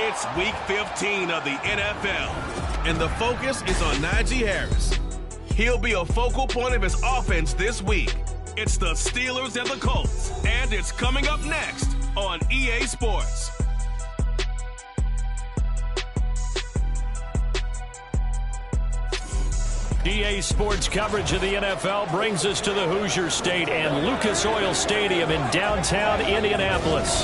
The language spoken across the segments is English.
It's Week 15 of the NFL, and the focus is on Najee Harris. He'll be a focal point of his offense this week. It's the Steelers and the Colts, and it's coming up next on EA Sports. EA Sports coverage of the NFL brings us to the Hoosier State and Lucas Oil Stadium in downtown Indianapolis.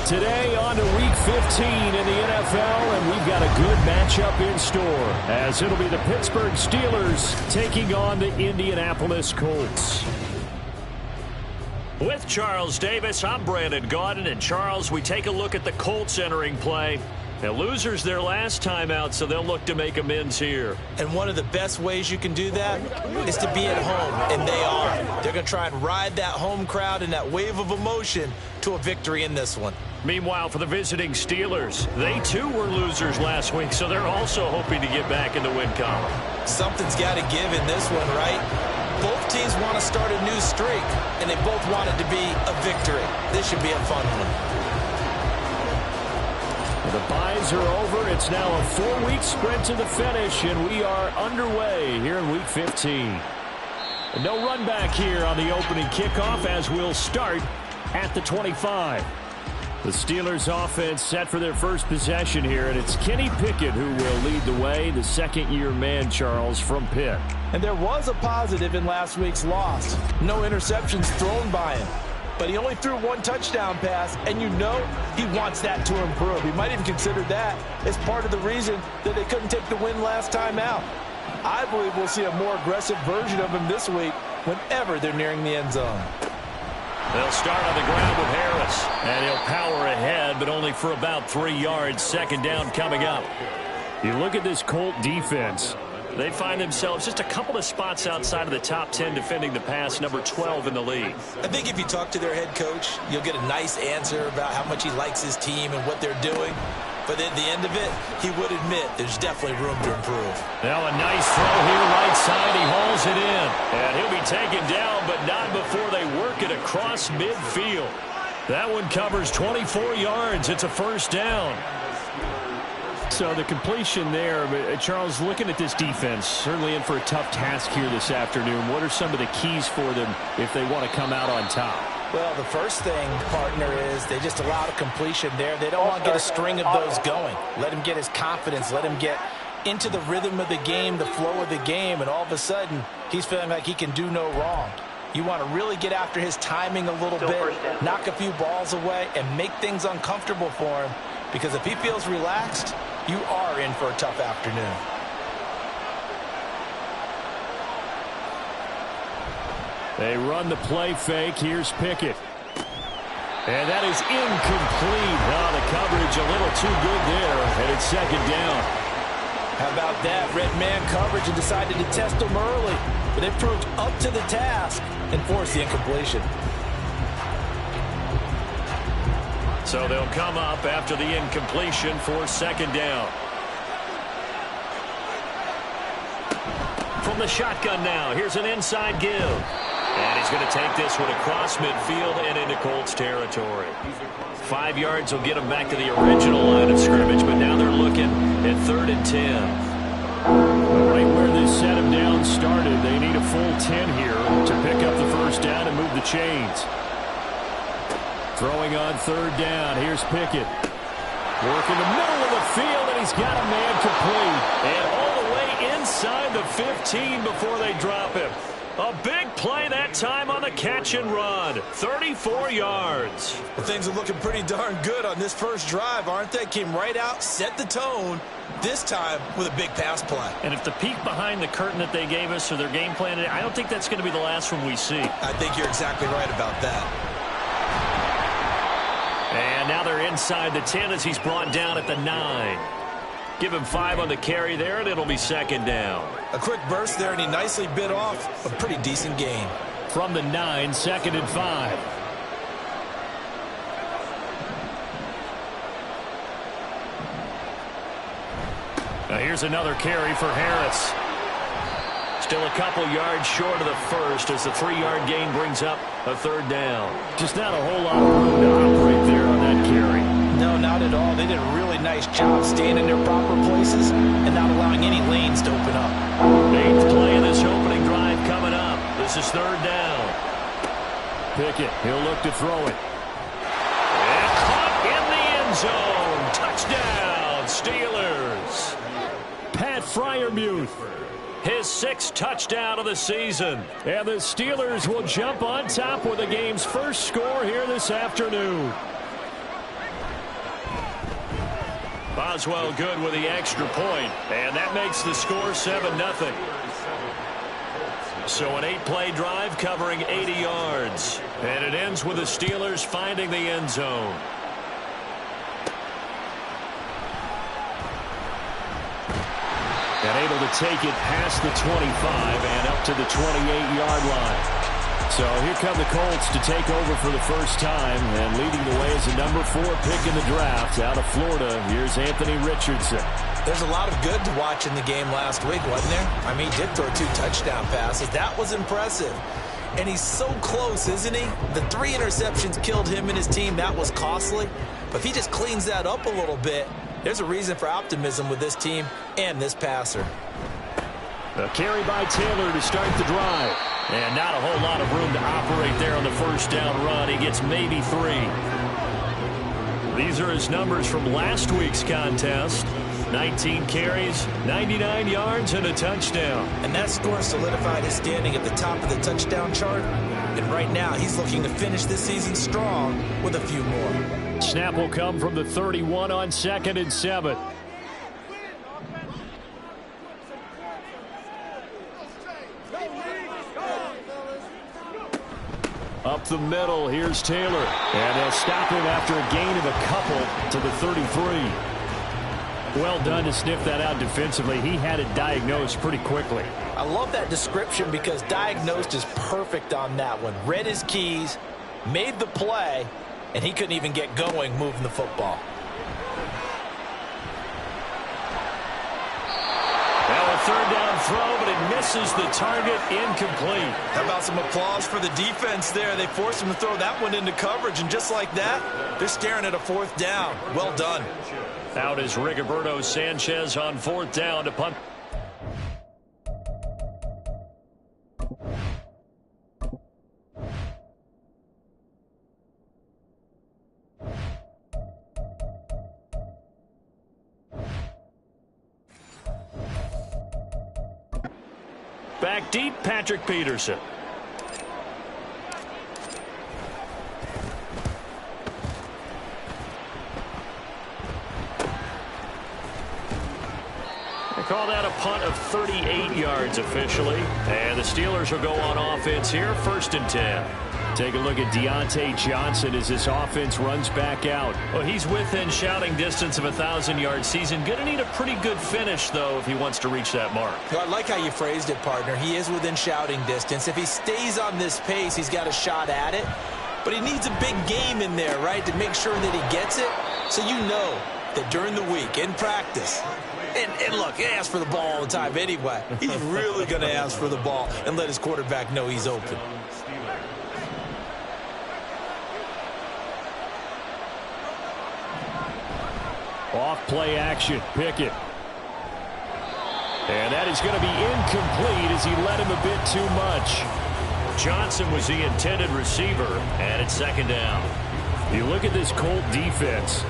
Today on to Week 15 in the NFL, and we've got a good matchup in store, as it'll be the Pittsburgh Steelers taking on the Indianapolis Colts. With Charles Davis, I'm Brandon Gaudin, and Charles, we take a look at the Colts entering play. Now, losers their last time out, so they'll look to make amends here. And one of the best ways you can do that is to be at home, and they are. They're going to try and ride that home crowd and that wave of emotion to a victory in this one. Meanwhile, for the visiting Steelers, they too were losers last week, so they're also hoping to get back in the win column. Something's got to give in this one, right? Both teams want to start a new streak, and they both want it to be a victory. This should be a fun one. The byes are over. It's now a 4-week sprint to the finish, and we are underway here in Week 15. And no run back here on the opening kickoff, as we'll start at the 25. The Steelers offense set for their first possession here, and it's Kenny Pickett who will lead the way, the second-year man, Charles, from Pitt. And there was a positive in last week's loss. No interceptions thrown by him. But he only threw one touchdown pass, and you know he wants that to improve. He might even consider that as part of the reason that they couldn't take the win last time out. I believe we'll see a more aggressive version of him this week whenever they're nearing the end zone. They'll start on the ground with Harris, and he'll power ahead, but only for about 3 yards. Second down coming up. You look at this Colt defense. They find themselves just a couple of spots outside of the top 10 defending the pass, number 12 in the league. I think if you talk to their head coach, you'll get a nice answer about how much he likes his team and what they're doing. But at the end of it, he would admit there's definitely room to improve. Now a nice throw here right side. He hauls it in. And he'll be taken down, but not before they work it across midfield. That one covers 24 yards. It's a first down. So the completion there, but Charles, looking at this defense, certainly in for a tough task here this afternoon. What are some of the keys for them if they want to come out on top? Well, the first thing, partner, is they just allow a completion there. They don't want to get a string of those going. Let him get his confidence. Let him get into the rhythm of the game, the flow of the game, and all of a sudden, he's feeling like he can do no wrong. You want to really get after his timing a little bit, knock a few balls away, and make things uncomfortable for him. Because if he feels relaxed, you are in for a tough afternoon. They run the play fake. Here's Pickett. And that is incomplete. Oh, the coverage a little too good there. And it's second down. How about that? Red man coverage and decided to test them early. But they proved up to the task and forced the incompletion. So they'll come up after the incompletion for second down. From the shotgun now, here's an inside give. And he's going to take this one across midfield and into Colts territory. 5 yards will get him back to the original line of scrimmage, but now they're looking at 3rd and 10. Right where this set him down started, they need a full 10 here to pick up the first down and move the chains. Throwing on 3rd down. Here's Pickett. Work in the middle of the field, and he's got a man complete. And all the way inside the 15 before they drop him. A big play that time on the catch and run. 34 yards. Well, things are looking pretty darn good on this first drive, aren't they? Came right out, set the tone, this time with a big pass play. And if the peek behind the curtain that they gave us or their game plan, I don't think that's going to be the last one we see. I think you're exactly right about that. And now they're inside the 10 as he's brought down at the 9. Give him 5 on the carry there, and it'll be second down. A quick burst there, and he nicely bit off a pretty decent gain. From the 9, 2nd and 5. Now here's another carry for Harris. Still a couple yards short of the first as the 3-yard gain brings up a 3rd down. Just not a whole lot of room to operate there on that carry. No, not at all. They did a really nice job staying in their proper places and not allowing any lanes to open up. 8th play of this opening drive coming up. This is 3rd down. Pickett, he'll look to throw it. And caught in the end zone. Touchdown, Steelers. Pat Freiermuth, his 6th touchdown of the season. And the Steelers will jump on top with the game's first score here this afternoon. Boswell good with the extra point, and that makes the score 7-0. So an 8-play drive covering 80 yards. And it ends with the Steelers finding the end zone. And able to take it past the 25 and up to the 28-yard line. So here come the Colts to take over for the first time, and leading the way is the number 4 pick in the draft out of Florida. Here's Anthony Richardson. There's a lot of good to watch in the game last week, wasn't there? I mean, he did throw 2 touchdown passes. That was impressive. And he's so close, isn't he? The 3 interceptions killed him and his team. That was costly. But if he just cleans that up a little bit, there's a reason for optimism with this team and this passer. A carry by Taylor to start the drive. And not a whole lot of room to operate there on the first down run. He gets maybe 3. These are his numbers from last week's contest. 19 carries, 99 yards, and a touchdown. And that score solidified his standing at the top of the touchdown chart. And right now, he's looking to finish this season strong with a few more. Snap will come from the 31 on 2nd and 7. Up the middle, here's Taylor. And they'll stop him after a gain of a couple to the 33. Well done to sniff that out defensively. He had it diagnosed pretty quickly. I love that description because diagnosed is perfect on that one. Read his keys, made the play, and he couldn't even get going moving the football. Now a 3rd down throw, but it misses the target, incomplete. How about some applause for the defense there? They forced him to throw that one into coverage, and just like that, they're staring at a 4th down. Well done. Out is Rigoberto Sanchez on 4th down to punt. Back deep, Patrick Peterson. Call that a punt of 38 yards officially. And the Steelers will go on offense here, 1st and 10. Take a look at Deontay Johnson as this offense runs back out. Well, he's within shouting distance of a 1,000-yard season. Going to need a pretty good finish, though, if he wants to reach that mark. Well, I like how you phrased it, partner. He is within shouting distance. If he stays on this pace, he's got a shot at it. But he needs a big game in there, right, to make sure that he gets it. So you know that during the week, in practice, and look, he asks for the ball all the time anyway. He's really going to ask for the ball and let his quarterback know he's open. Off play action, Pickett. And that is going to be incomplete as he led him a bit too much. Johnson was the intended receiver, and it's 2nd down. You look at this Colt defense.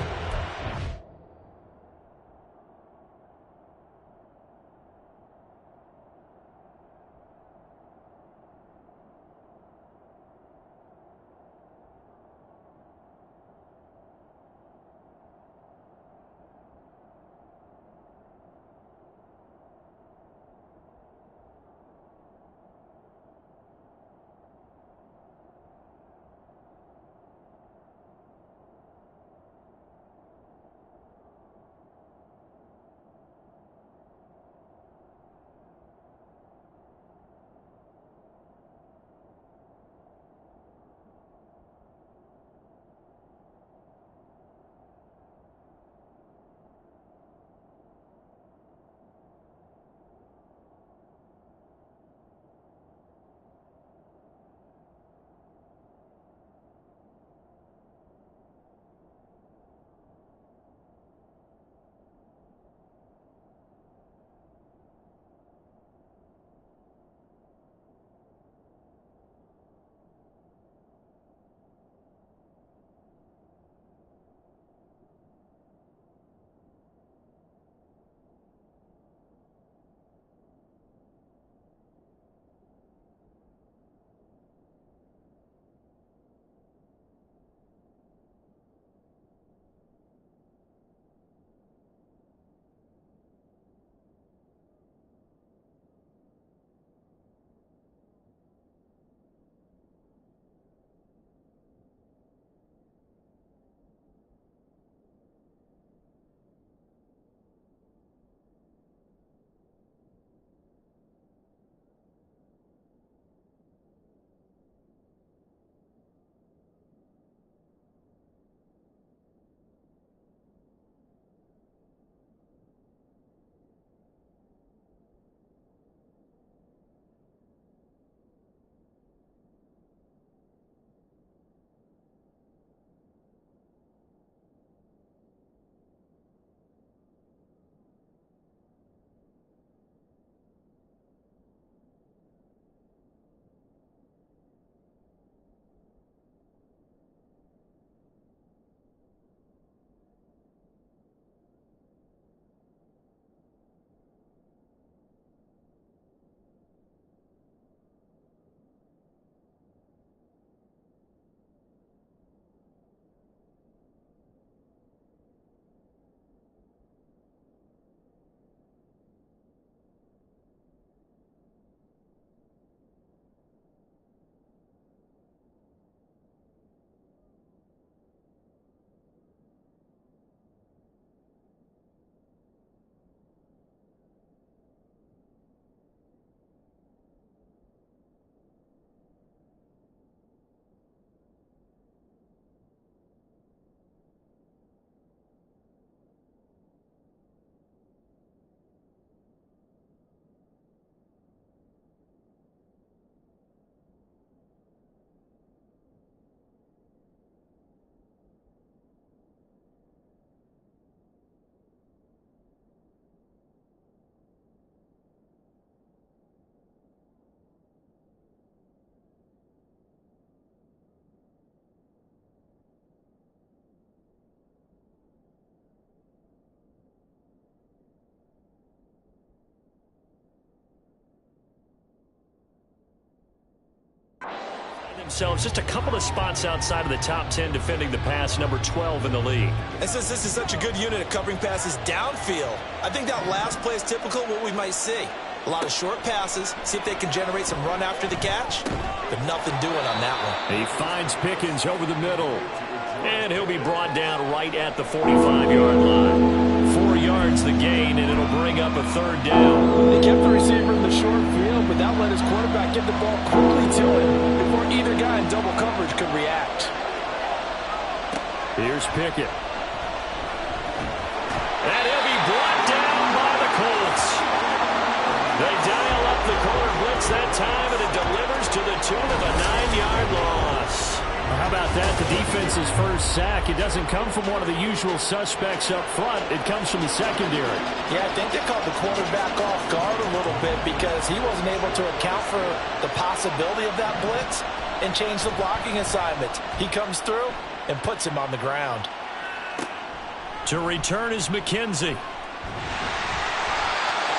themselves just a couple of spots outside of the top 10 defending the pass, number 12 in the league. And since this is such a good unit of covering passes downfield, I think that last play is typical of what we might see. A lot of short passes, see if they can generate some run after the catch, but nothing doing on that one. He finds Pickens over the middle, and he'll be brought down right at the 45-yard line. 4 yards the gain, and it'll bring up a third down. They kept the receiver in the short field, but that let his quarterback get the ball quickly to him before either guy in double coverage could react. Here's Pickett. And he'll be brought down by the Colts. They dial up the corner blitz that time, and it delivers to the tune of a 9-yard loss. How about that? The defense's first sack. It doesn't come from one of the usual suspects up front. It comes from the secondary. Yeah, I think they caught the quarterback off guard a little bit because he wasn't able to account for the possibility of that blitz and change the blocking assignment. He comes through and puts him on the ground. To return is McKenzie.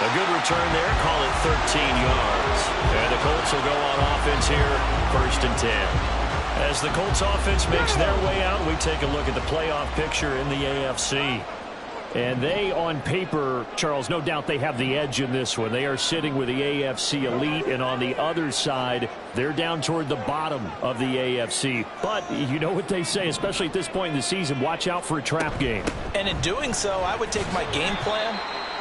A good return there, call it 13 yards. And the Colts will go on offense here, 1st and 10. As the Colts offense makes their way out, we take a look at the playoff picture in the AFC. And they, on paper, Charles, no doubt they have the edge in this one. They are sitting with the AFC elite, and on the other side, they're down toward the bottom of the AFC. But you know what they say, especially at this point in the season, watch out for a trap game. And in doing so, I would take my game plan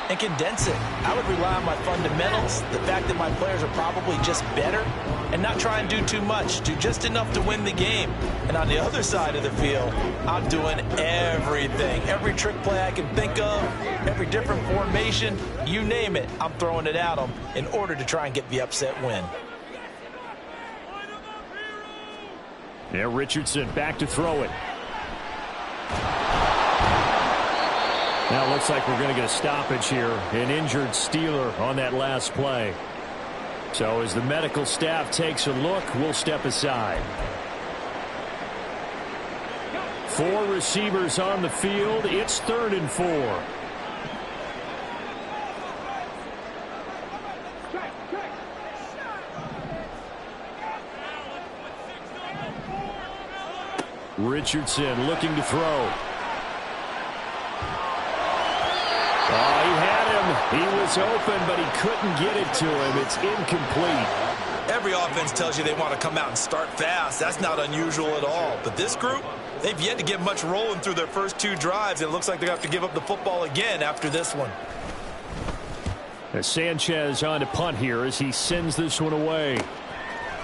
and condense it. I would rely on my fundamentals, the fact that my players are probably just better, and not try and do too much, do just enough to win the game. And on the other side of the field, I'm doing everything. Every trick play I can think of, every different formation, you name it, I'm throwing it at them in order to try and get the upset win. Yeah, Richardson back to throw it. Now it looks like we're going to get a stoppage here. An injured Steeler on that last play. So as the medical staff takes a look, we'll step aside. 4 receivers on the field. It's 3rd and 4. Richardson looking to throw. Oh, he had him. He was open, but he couldn't get it to him. It's incomplete. Every offense tells you they want to come out and start fast. That's not unusual at all. But this group, they've yet to get much rolling through their first 2 drives. It looks like they're going to have to give up the football again after this one. As Sanchez on to punt here as he sends this one away.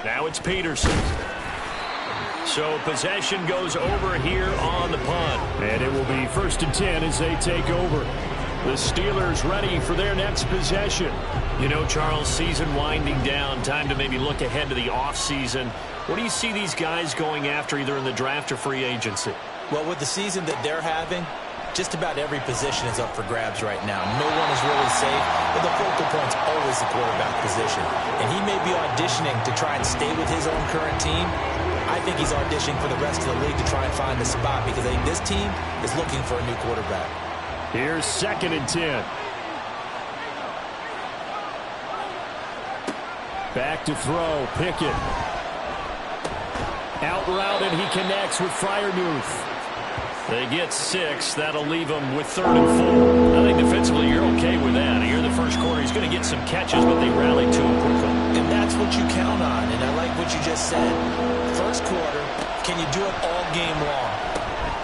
Now it's Peterson. So possession goes over here on the punt. And it will be 1st and 10 as they take over. The Steelers ready for their next possession. You know, Charles, season winding down, time to maybe look ahead to the offseason. What do you see these guys going after either in the draft or free agency? Well, with the season that they're having, just about every position is up for grabs right now. No one is really safe, but the focal point's always the quarterback position. And he may be auditioning to try and stay with his own current team. I think he's auditioning for the rest of the league to try and find a spot because I think this team is looking for a new quarterback. Here's 2nd and 10. Back to throw, Pickett. Out route, and he connects with Freiermuth. They get 6. That'll leave them with 3rd and 4. I think defensively you're okay with that. Here in the first quarter, he's going to get some catches, but they rally to him quickly. And that's what you count on, and I like what you just said. First quarter, can you do it all game long?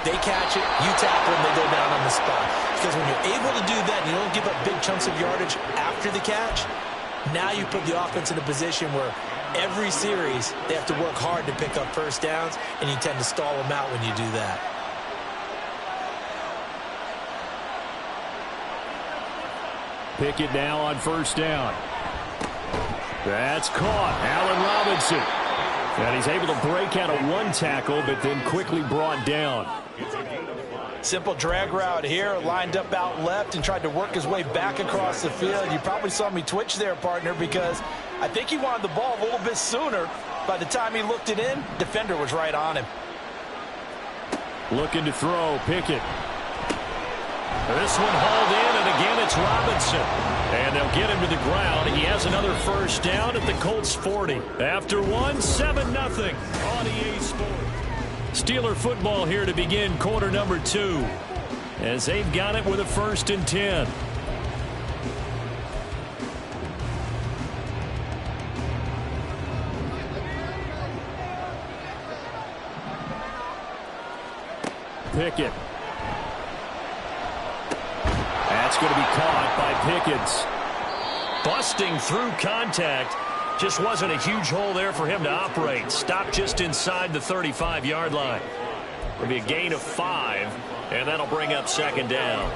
They catch it, you tackle them, they go down on the spot. Because when you're able to do that and you don't give up big chunks of yardage after the catch, now you put the offense in a position where every series they have to work hard to pick up first downs, and you tend to stall them out when you do that. Pickett now on 1st down. That's caught. Allen Robinson. And he's able to break out of 1 tackle, but then quickly brought down. Simple drag route here, lined up out left and tried to work his way back across the field. You probably saw me twitch there, partner, because I think he wanted the ball a little bit sooner. By the time he looked it in, defender was right on him. Looking to throw, Pickett. This one hauled in, and again it's Robinson. And they'll get him to the ground. He has another first down at the Colts 40. After one, 7-0 on EA Sports. Steeler football here to begin quarter number 2. As they've got it with a 1st and 10. Pickett. That's going to be caught by Pickens. Busting through contact. Just wasn't a huge hole there for him to operate. Stopped just inside the 35-yard line. It'll be a gain of 5, and that'll bring up 2nd down.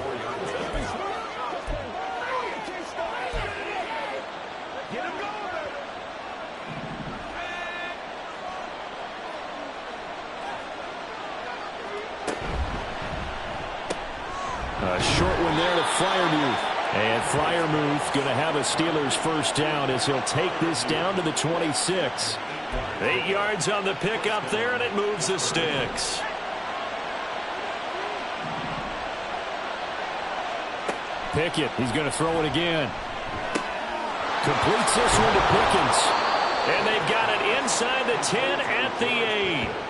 A short one there to Freiermuth. And Freiermuth going to have a Steelers 1st down as he'll take this down to the 26. 8 yards on the pickup there, and it moves the sticks. Pickett, he's going to throw it again. Completes this one to Pickens. And they've got it inside the 10 at the 8.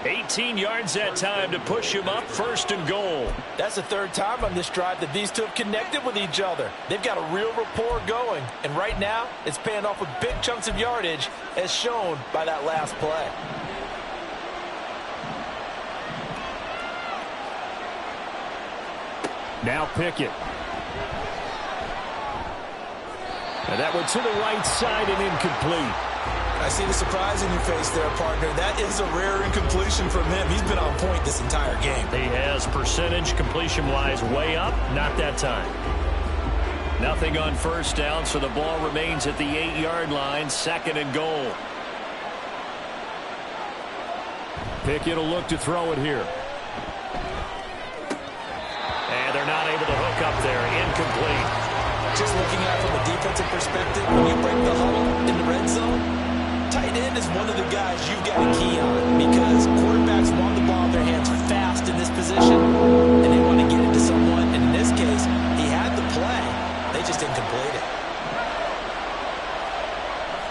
18 yards that time to push him up, 1st and goal. That's the 3rd time on this drive that these two have connected with each other. They've got a real rapport going, and right now it's paying off with big chunks of yardage as shown by that last play. Now Pickett. And that one to the right side and incomplete. I see the surprise in your face there, partner. That is a rare incompletion from him. He's been on point this entire game. He has percentage completion-wise way up. Not that time. Nothing on 1st down, so the ball remains at the 8-yard line. 2nd and goal. Pickett will look to throw it here. And they're not able to hook up there. Incomplete. Just looking at it from a defensive perspective, when you break the huddle in the red zone, tight end is one of the guys you've got to key on because quarterbacks want the ball in their hands fast in this position, and they want to get it to someone. And in this case, he had the play. They just didn't complete it.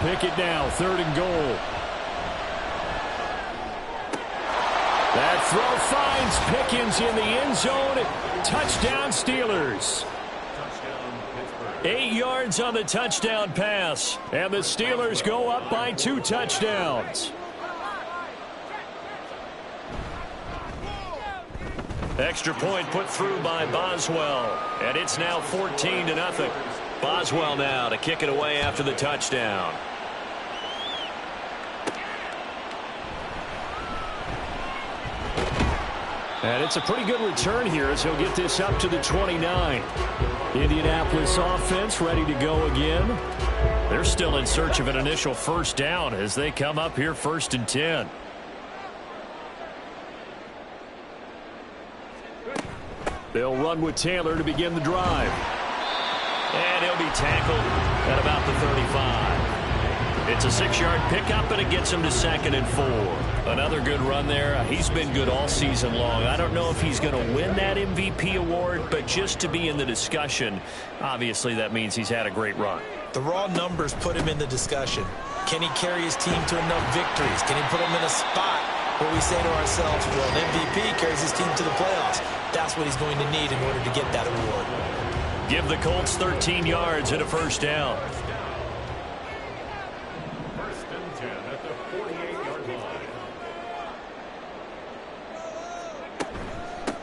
Pickett now, 3rd and goal. That throw finds Pickens in the end zone. Touchdown, Steelers. 8 yards on the touchdown pass. And the Steelers go up by 2 touchdowns. Extra point put through by Boswell. And it's now 14-0. Boswell now to kick it away after the touchdown. And it's a pretty good return here as he'll get this up to the 29. Indianapolis offense ready to go again. They're still in search of an initial 1st down as they come up here 1st and 10. They'll run with Taylor to begin the drive. And he'll be tackled at about the 35. It's a 6-yard pickup, and it gets him to 2nd and 4. Another good run there. He's been good all season long. I don't know if he's going to win that MVP award, but just to be in the discussion, obviously that means he's had a great run. The raw numbers put him in the discussion. Can he carry his team to enough victories? Can he put him in a spot where we say to ourselves, well, an MVP carries his team to the playoffs. That's what he's going to need in order to get that award. Give the Colts 13 yards and a 1st down.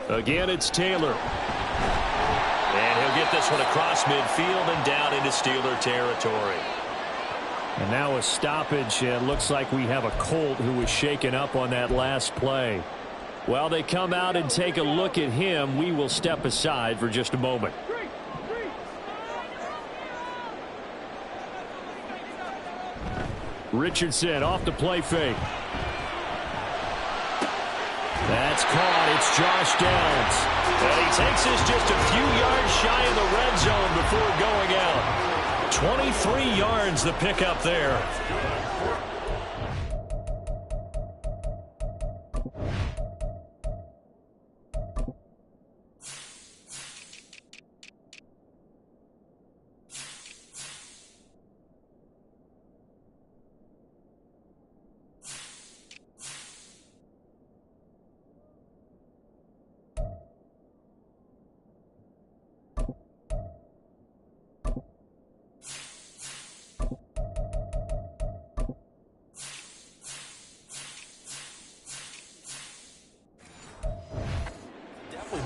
Again, it's Taylor. And he'll get this one across midfield and down into Steeler territory. And now a stoppage. It looks like we have a Colt who was shaken up on that last play. While they come out and take a look at him, we will step aside for just a moment. Richardson off the play fake. That's caught. It's Josh Downs. And he takes this just a few yards shy of the red zone before going out. 23 yards the pickup there.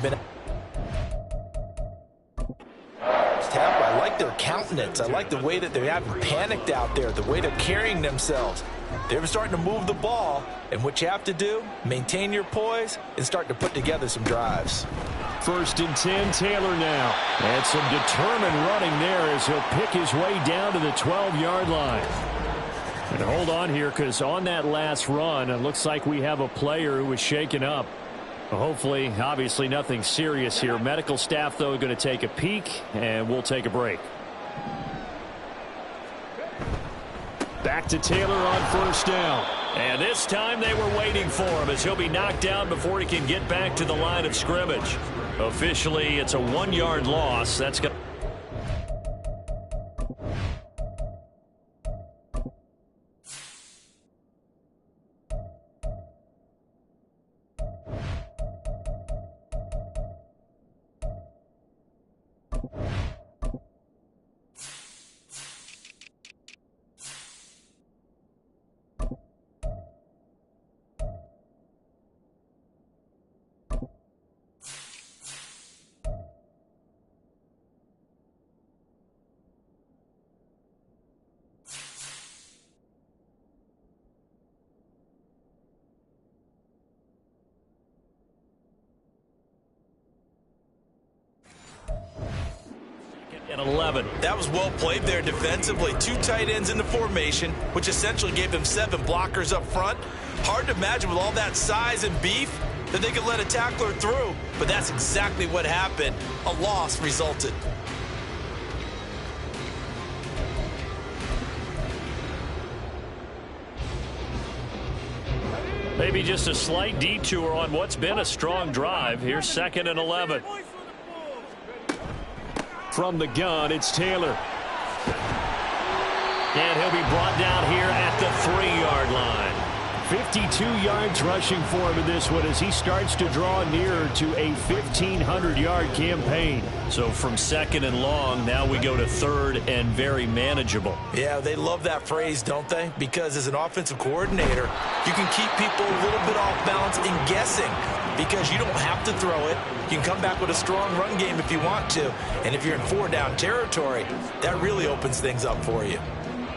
have been. I like their countenance. I like the way that they haven't panicked out there, the way they're carrying themselves. They're starting to move the ball, and what you have to do, maintain your poise and start to put together some drives. 1st and 10, Taylor now. And some determined running there as he'll pick his way down to the 12-yard line. And hold on here, because on that last run, it looks like we have a player who was shaken up. Hopefully, obviously nothing serious here. Medical staff, though, going to take a peek, and we'll take a break. Back to Taylor on 1st down. And this time they were waiting for him as he'll be knocked down before he can get back to the line of scrimmage. Officially, it's a 1-yard loss. That's going to... and 11. That was well played there defensively. 2 tight ends in the formation, which essentially gave them 7 blockers up front. Hard to imagine with all that size and beef that they could let a tackler through, but that's exactly what happened. A loss resulted. Maybe just a slight detour on what's been a strong drive. Here's 2nd and 11. From the gun, it's Taylor. And he'll be brought down here at the 3-yard line. 52 yards rushing for him in this one as he starts to draw nearer to a 1,500-yard campaign. So from 2nd and long, now we go to 3rd and very manageable. Yeah, they love that phrase, don't they? Because as an offensive coordinator, you can keep people a little bit off balance and guessing because you don't have to throw it. You can come back with a strong run game if you want to. And if you're in 4-down territory, that really opens things up for you.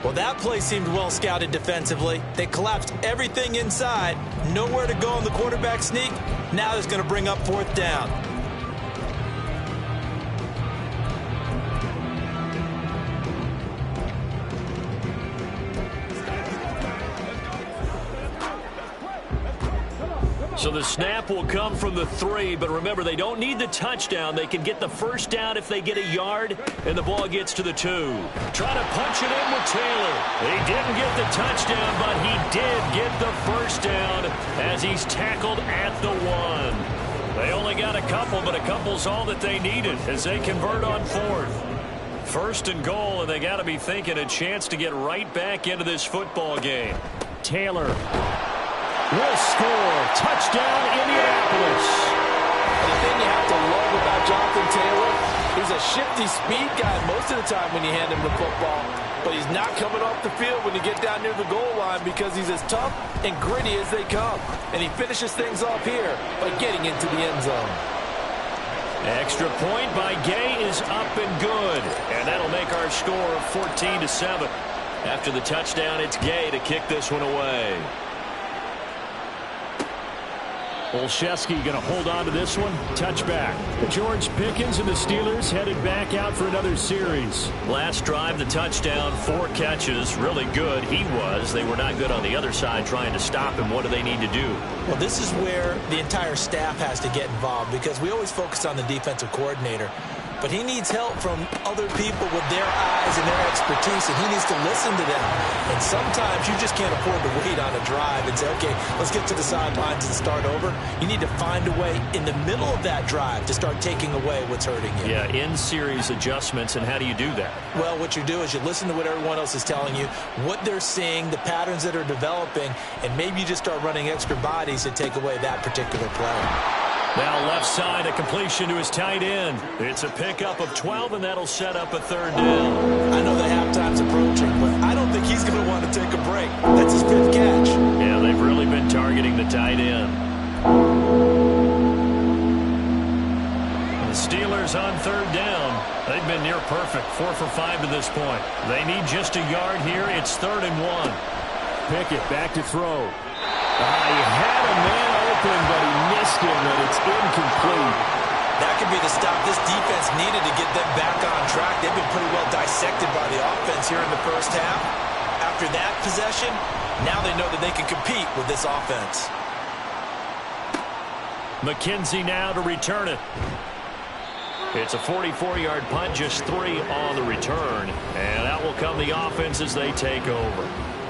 Well, that play seemed well scouted defensively. They collapsed everything inside. Nowhere to go on the quarterback sneak. Now it's going to bring up 4th down. So the snap will come from the 3, but remember, they don't need the touchdown. They can get the 1st down if they get a yard, and the ball gets to the 2. Try to punch it in with Taylor. He didn't get the touchdown, but he did get the 1st down as he's tackled at the 1. They only got a couple, but a couple's all that they needed as they convert on 4th. 1st and goal, and they got to be thinking a chance to get right back into this football game. Taylor will score. Touchdown, Indianapolis. The thing you have to love about Jonathan Taylor, he's a shifty speed guy most of the time when you hand him the football, but he's not coming off the field when you get down near the goal line because he's as tough and gritty as they come. And he finishes things off here by getting into the end zone. Extra point by Gay is up and good, and that'll make our score 14-7. After the touchdown, it's Gay to kick this one away. Olszewski going to hold on to this one. Touchback. George Pickens and the Steelers headed back out for another series. Last drive, the touchdown, 4 catches. Really good. He was. They were not good on the other side trying to stop him. What do they need to do? Well, this is where the entire staff has to get involved because we always focus on the defensive coordinator. But he needs help from other people with their eyes and their expertise, and he needs to listen to them. And sometimes you just can't afford to wait on a drive and say, okay, let's get to the sidelines and start over. You need to find a way in the middle of that drive to start taking away what's hurting you. Yeah, in-series adjustments, and how do you do that? Well, what you do is you listen to what everyone else is telling you, what they're seeing, the patterns that are developing, and maybe you just start running extra bodies to take away that particular play. Now left side, a completion to his tight end. It's a pickup of 12, and that'll set up a 3rd down. I know the halftime's approaching, but I don't think he's going to want to take a break. That's his 5th catch. Yeah, they've really been targeting the tight end. Steelers on third down. They've been near perfect, 4 for 5 to this point. They need just a yard here. It's 3rd and 1. Pickett back to throw. He had a man open, but he missed him, and it's incomplete. That could be the stop this defense needed to get them back on track. They've been pretty well dissected by the offense here in the first half. After that possession, now they know that they can compete with this offense. McKenzie now to return it. It's a 44-yard punt, just 3 on the return. And out will come the offense as they take over.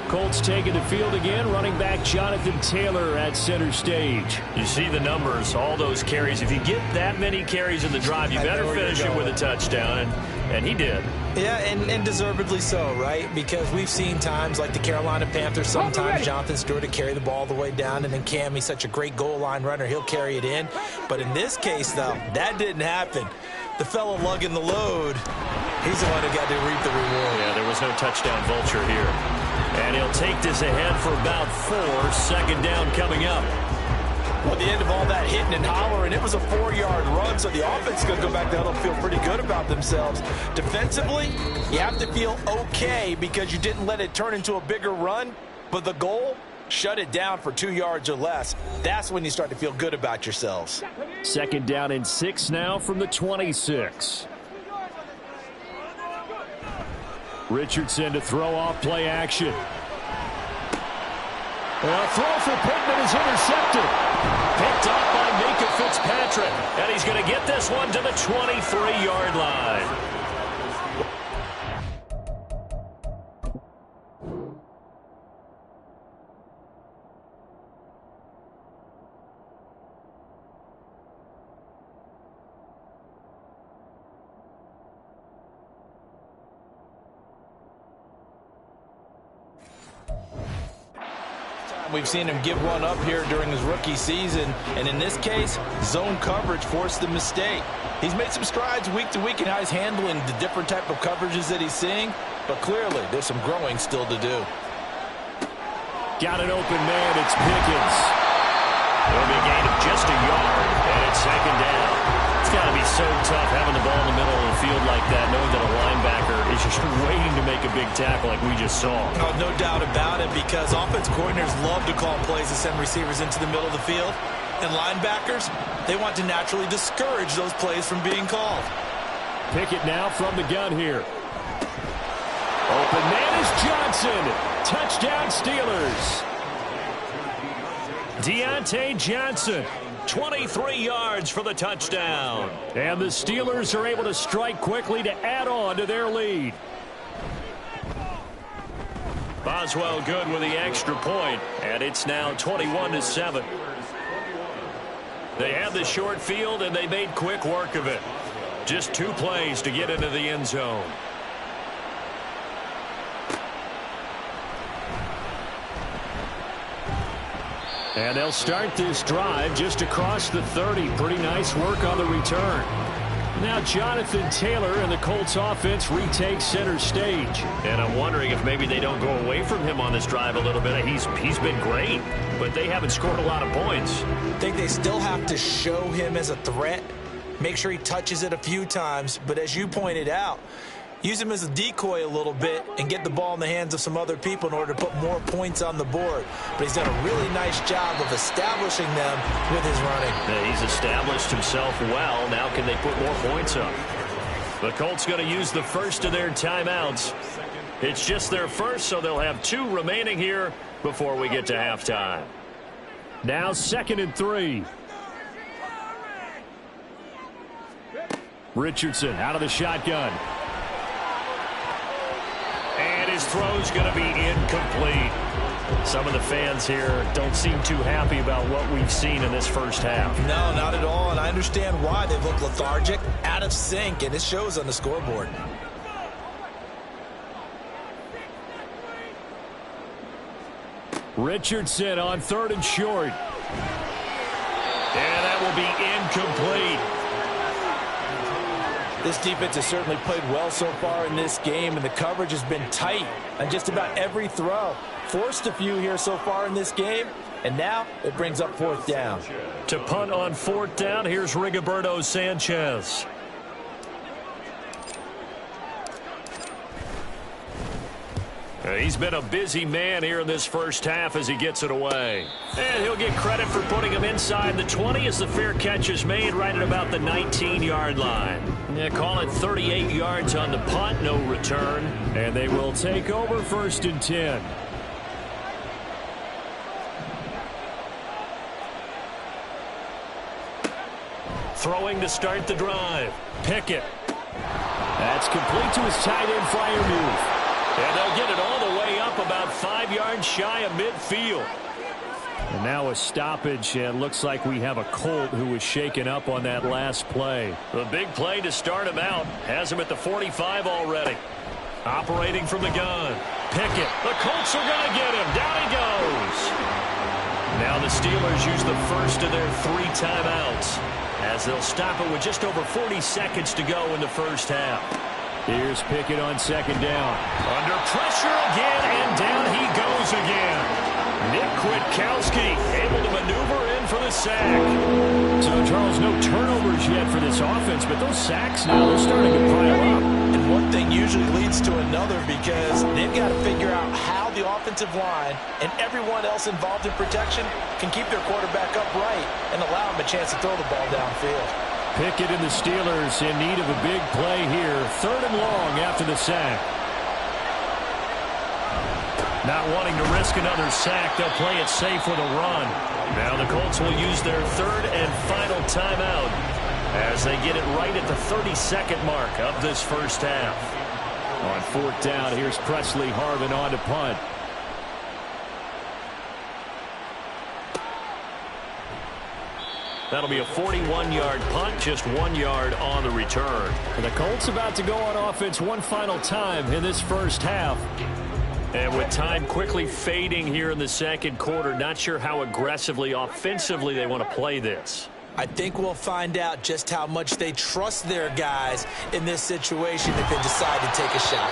Colts taking the field again, running back Jonathan Taylor at center stage. You see the numbers, all those carries. If you get that many carries in the drive, you better finish it with a touchdown, and he did. Yeah, and deservedly so, right? Because we've seen times like the Carolina Panthers, sometimes Jonathan Stewart to carry the ball all the way down, and then Cam, he's such a great goal line runner, he'll carry it in. But in this case, though, that didn't happen. The fellow lugging the load, he's the one who got to reap the reward. Yeah, there was no touchdown vulture here. And he'll take this ahead for about 4. 2nd down coming up. Well, at the end of all that hitting and hollering, it was a 4-yard run, so the offense is going to go back down and feel pretty good about themselves. Defensively, you have to feel okay because you didn't let it turn into a bigger run, but the goal, shut it down for 2 yards or less. That's when you start to feel good about yourselves. 2nd down and 6 now from the 26. Richardson to throw off play action. A throw for Pittman is intercepted. Picked off by Minka Fitzpatrick. And he's going to get this one to the 23-yard line. We've seen him give one up here during his rookie season, and in this case, zone coverage forced the mistake. He's made some strides week to week in how he's handling the different type of coverages that he's seeing, but clearly there's some growing still to do. Got an open man, it's Pickens. It'll be a gain of just a yard, and it's 2nd down. It's got to be so tough having the ball in the middle of the field like that, knowing that a linebacker is just waiting to make a big tackle like we just saw. Oh, no doubt about it, because offense coordinators love to call plays to send receivers into the middle of the field. And linebackers, they want to naturally discourage those plays from being called. Pickett now from the gun here. Open man is Johnson. Touchdown Steelers. Deontay Johnson, 23 yards for the touchdown. And the Steelers are able to strike quickly to add on to their lead. Boswell good with the extra point, and it's now 21-7. They had the short field, and they made quick work of it. Just 2 plays to get into the end zone. And they'll start this drive just across the 30. Pretty nice work on the return. Now Jonathan Taylor and the Colts offense retake center stage. And I'm wondering if maybe they don't go away from him on this drive a little bit. He's been great, but they haven't scored a lot of points. I think they still have to show him as a threat. Make sure he touches it a few times. But as you pointed out, use him as a decoy a little bit and get the ball in the hands of some other people in order to put more points on the board. But he's done a really nice job of establishing them with his running. Yeah, he's established himself well. Now can they put more points up? The Colts going to use the first of their timeouts. It's just their first, so they'll have 2 remaining here before we get to halftime. Now 2nd and 3. Richardson out of the shotgun. And his throw's going to be incomplete. Some of the fans here don't seem too happy about what we've seen in this first half. No, not at all, and I understand why. They look lethargic, out of sync, and it shows on the scoreboard. Richardson on 3rd and short. And that will be incomplete. This defense has certainly played well so far in this game, and the coverage has been tight on just about every throw. Forced a few here so far in this game, and now it brings up 4th down. To punt on 4th down, here's Rigoberto Sanchez. He's been a busy man here in this first half as he gets it away. And he'll get credit for putting him inside the 20 as the fair catch is made right at about the 19-yard line. Yeah, call it 38 yards on the punt, no return. And they will take over 1st and 10. Throwing to start the drive. Pickett. That's complete to his tight end flyer move. And they'll get it all the way up about 5 yards shy of midfield. And now a stoppage, and looks like we have a Colt who was shaken up on that last play. The big play to start him out has him at the 45 already. Operating from the gun. Pickett. The Colts are going to get him. Down he goes. Now the Steelers use the first of their 3 timeouts as they'll stop it with just over 40 seconds to go in the first half. Here's Pickett on 2nd down. Under pressure again, and down he goes again. Nick Kwiatkowski able to maneuver in for the sack. So, Charles, no turnovers yet for this offense, but those sacks now, they're starting to pile up. And one thing usually leads to another because they've got to figure out how the offensive line and everyone else involved in protection can keep their quarterback upright and allow him a chance to throw the ball downfield. Pickett and the Steelers in need of a big play here. 3rd and long after the sack. Not wanting to risk another sack, they'll play it safe with a run. Now the Colts will use their 3rd and final timeout as they get it right at the 32nd mark of this first half. On 4th down, here's Presley Harvin on to punt. That'll be a 41-yard punt, just 1 yard on the return. And the Colts about to go on offense one final time in this first half. And with time quickly fading here in the second quarter, not sure how aggressively, offensively they want to play this. I think we'll find out just how much they trust their guys in this situation if they decide to take a shot.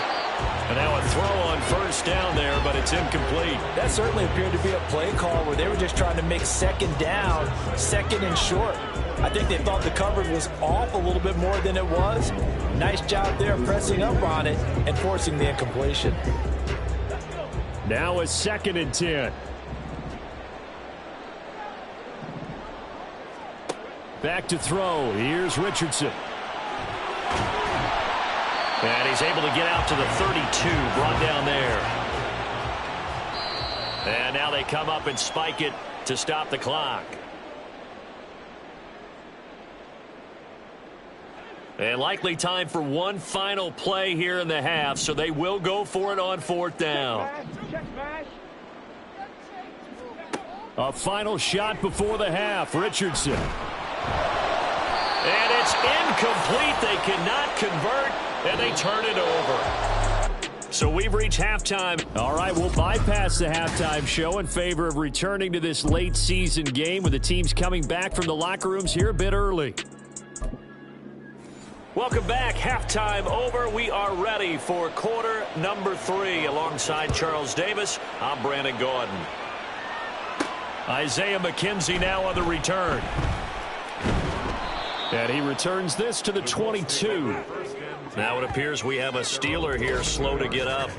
And now a throw on 1st down there, but it's incomplete. That certainly appeared to be a play call where they were just trying to make 2nd down, 2nd and short. I think they thought the coverage was off a little bit more than it was. Nice job there pressing up on it and forcing the incompletion. Now a 2nd and 10. Back to throw. Here's Richardson. And he's able to get out to the 32, brought down there. And now they come up and spike it to stop the clock. And likely time for one final play here in the half, so they will go for it on 4th down. A final shot before the half. Richardson. And it's incomplete. They cannot convert, and they turn it over. So we've reached halftime. All right, we'll bypass the halftime show in favor of returning to this late season game with the teams coming back from the locker rooms here a bit early. Welcome back. Halftime over. We are ready for quarter number 3. Alongside Charles Davis, I'm Brandon Gordon. Isaiah McKenzie now on the return. And he returns this to the 22. Now it appears we have a Steeler here slow to get up.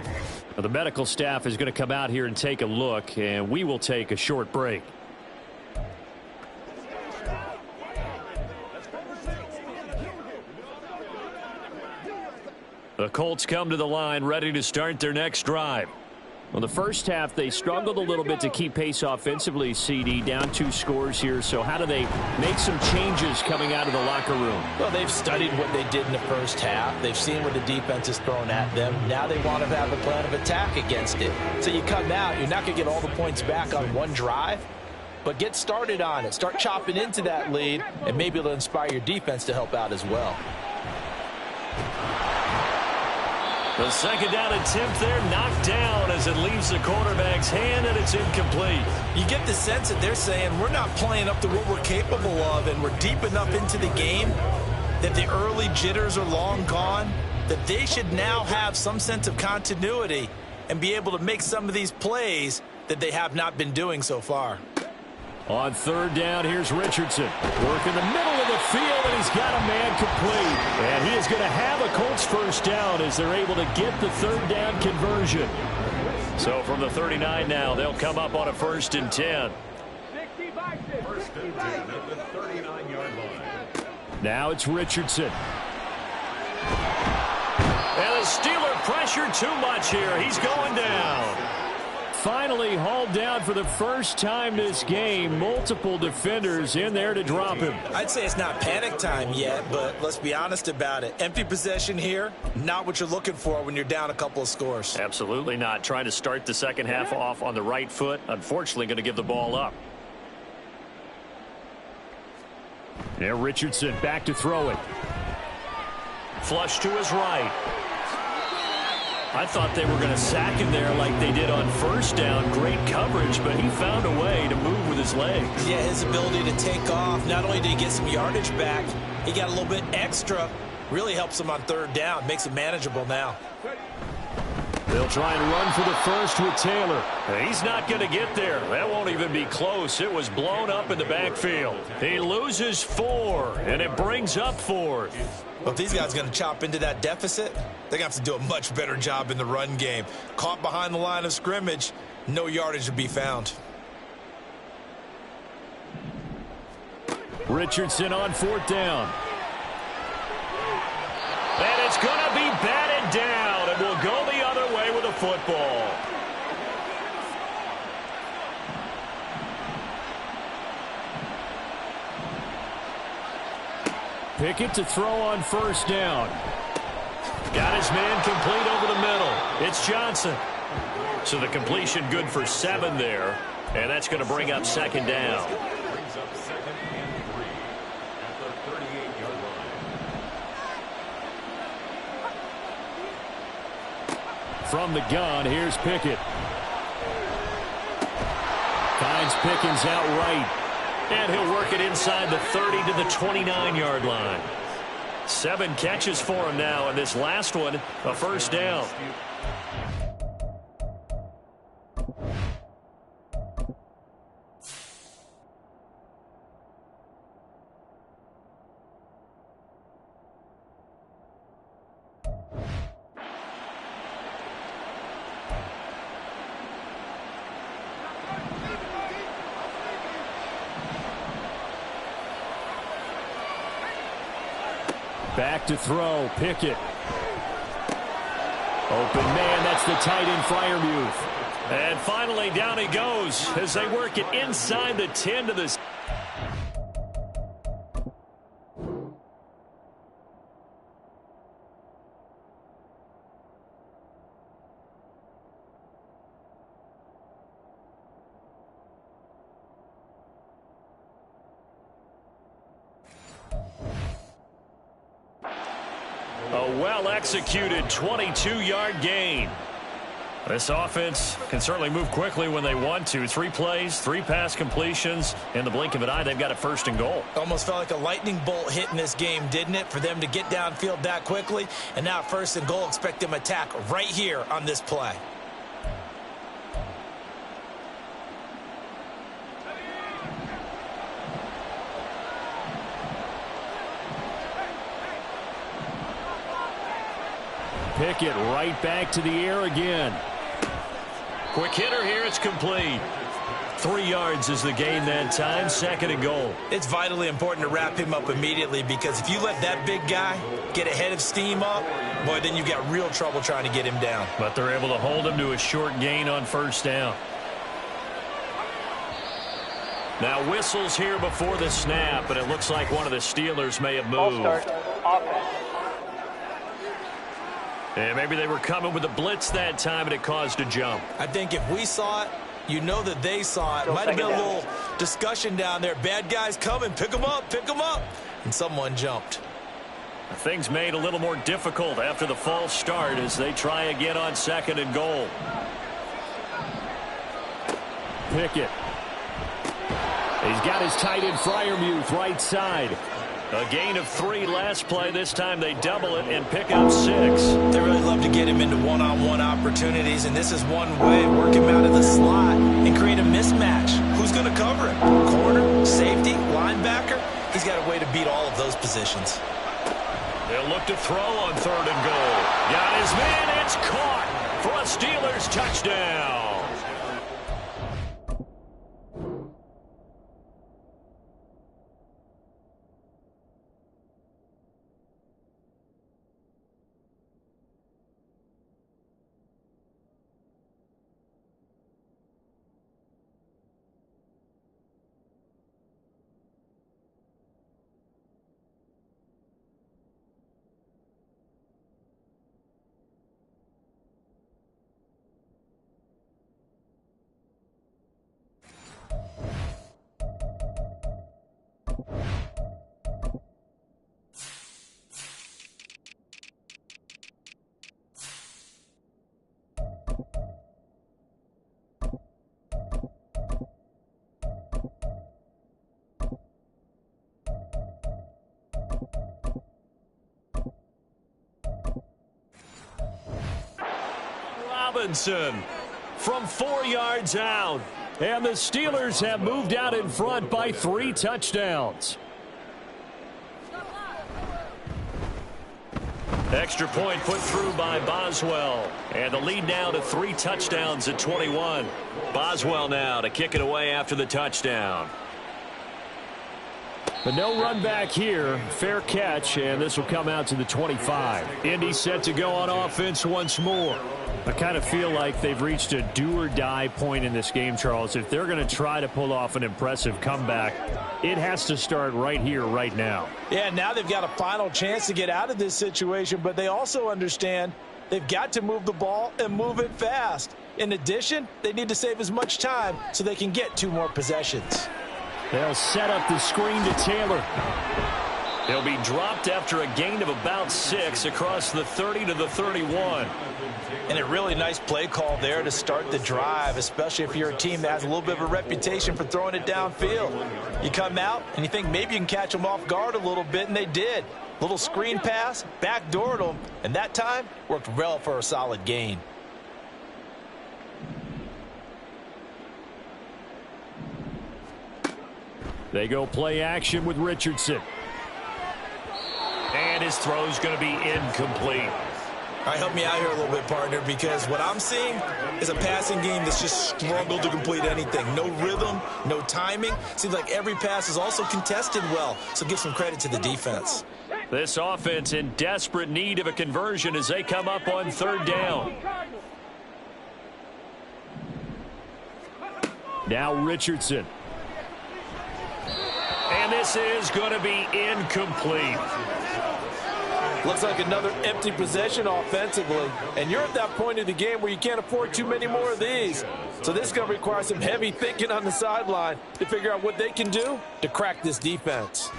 The medical staff is going to come out here and take a look, and we will take a short break. The Colts come to the line ready to start their next drive. Well, the first half, they struggled a little bit to keep pace offensively, CD, down 2 scores here. So how do they make some changes coming out of the locker room? Well, they've studied what they did in the first half. They've seen what the defense is throwing at them. Now they want to have a plan of attack against it. So you come out, you're not going to get all the points back on one drive, but get started on it. Start chopping into that lead, and maybe it'll inspire your defense to help out as well. The 2nd down attempt there knocked down as it leaves the quarterback's hand, and it's incomplete. You get the sense that they're saying we're not playing up to what we're capable of, and we're deep enough into the game that the early jitters are long gone, that they should now have some sense of continuity and be able to make some of these plays that they have not been doing so far. On third down, here's Richardson. Work in the middle of the field, and he's got a man complete. And he is going to have a Colts first down as they're able to get the third down conversion. So from the 39 now, they'll come up on a 1st and 10. First and 10 at the 39-yard line. Now it's Richardson. And the Steeler pressure too much here. He's going down. Finally hauled down for the first time this game. Multiple defenders in there to drop him. I'd say it's not panic time yet, but let's be honest about it. Empty possession here, not what you're looking for when you're down a couple of scores. Absolutely not. Trying to start the second half off on the right foot. Unfortunately, going to give the ball up. Now Richardson back to throw it. Flush to his right. I thought they were going to sack him there like they did on first down. Great coverage, but he found a way to move with his legs. Yeah, his ability to take off. Not only did he get some yardage back, he got a little bit extra. Really helps him on third down. Makes it manageable now. They'll try and run for the first with Taylor. He's not going to get there. That won't even be close. It was blown up in the backfield. He loses 4, and it brings up 4th. Well, if these guys are going to chop into that deficit, they're going to have to do a much better job in the run game. Caught behind the line of scrimmage, no yardage to be found. Richardson on 4th down. And it's going to be batted down, and will go the other way with the football. Pickett to throw on 1st down. Got his man complete over the middle. It's Johnson. So the completion good for 7 there, and that's going to bring up 2nd down. Brings up 2nd and 3 at the 38-yard line. From the gun, here's Pickett. Finds Pickens out right. And he'll work it inside the 30 to the 29-yard line. 7 catches for him now, and this last one, a 1st down. Back to throw, Pickett. Open man, that's the tight end, Freiermuth. And finally, down he goes as they work it inside the 10 to the... A well-executed 22-yard gain. This offense can certainly move quickly when they want to. 3 plays, 3 pass completions. In the blink of an eye, they've got a 1st and goal. Almost felt like a lightning bolt hit in this game, didn't it? For them to get downfield that quickly. And now 1st and goal, expect them to attack right here on this play. Pickett right back to the air again. Quick hitter here, it's complete. 3 yards is the gain that time, 2nd and goal. It's vitally important to wrap him up immediately, because if you let that big guy get ahead of steam up, boy, then you got real trouble trying to get him down. But they're able to hold him to a short gain on 1st down. Now whistles here before the snap, and it looks like one of the Steelers may have moved. And maybe they were coming with a blitz that time, and it caused a jump. I think if we saw it, you know that they saw it. Might have been a little discussion down there. Bad guys coming. Pick them up. Pick them up. And someone jumped. Things made a little more difficult after the false start as they try again on 2nd and goal. Pickett. He's got his tight end Freiermuth right side. A gain of 3 last play. This time they double it and pick up 6. They really love to get him into one-on-one opportunities, and this is one way. Work him out of the slot and create a mismatch. Who's going to cover him? Corner, safety, linebacker? He's got a way to beat all of those positions. They'll look to throw on 3rd and goal. Got his man. It's caught for a Steelers touchdown. Robinson from 4 yards out. And the Steelers have moved out in front by 3 touchdowns. Extra point put through by Boswell. And the lead now to 3 touchdowns at 21. Boswell now to kick it away after the touchdown. But no run back here. Fair catch, and this will come out to the 25. Indy set to go on offense once more. I kind of feel like they've reached a do-or-die point in this game, Charles. If they're going to try to pull off an impressive comeback, it has to start right here, right now. Yeah, now they've got a final chance to get out of this situation, but they also understand they've got to move the ball and move it fast. In addition, they need to save as much time so they can get 2 more possessions. They'll set up the screen to Taylor. He'll be dropped after a gain of about 6 across the 30 to the 31. And a really nice play call there to start the drive, especially if you're a team that has a little bit of a reputation for throwing it downfield. You come out and you think maybe you can catch them off guard a little bit, and they did. Little screen pass, backdoored them, and that time worked well for a solid gain. They go play action with Richardson. And his throw's going to be incomplete. All right, help me out here a little bit, partner, because what I'm seeing is a passing game that's just struggled to complete anything. No rhythm, no timing. Seems like every pass is also contested well, so give some credit to the defense. This offense in desperate need of a conversion as they come up on 3rd down. Now Richardson. And this is going to be incomplete. Looks like another empty possession offensively. And you're at that point in the game where you can't afford too many more of these. So this is going to require some heavy thinking on the sideline to figure out what they can do to crack this defense.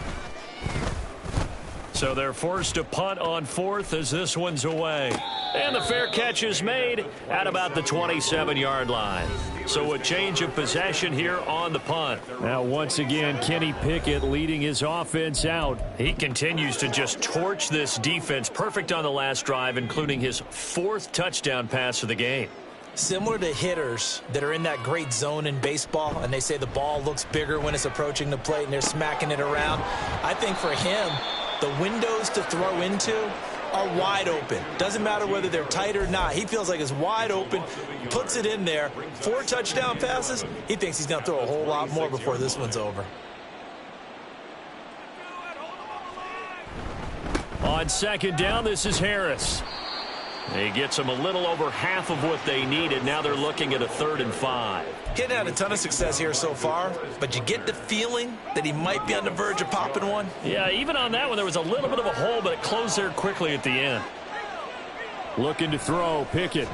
So they're forced to punt on 4th as this one's away. And the fair catch is made at about the 27-yard line. So a change of possession here on the punt. Now once again, Kenny Pickett leading his offense out. He continues to just torch this defense. Perfect on the last drive, including his 4th touchdown pass of the game. Similar to hitters that are in that great zone in baseball, and they say the ball looks bigger when it's approaching the plate and they're smacking it around. I think for him, the windows to throw into are wide open. Doesn't matter whether they're tight or not. He feels like it's wide open, puts it in there. 4 touchdown passes. He thinks he's going to throw a whole lot more before this one's over. On 2nd down, this is Harris. He gets them a little over half of what they needed. Now they're looking at a 3rd and 5. Getting had a ton of success here so far, but you get the feeling that he might be on the verge of popping one. Yeah, even on that one, there was a little bit of a hole, but it closed there quickly at the end. Looking to throw, Pickett.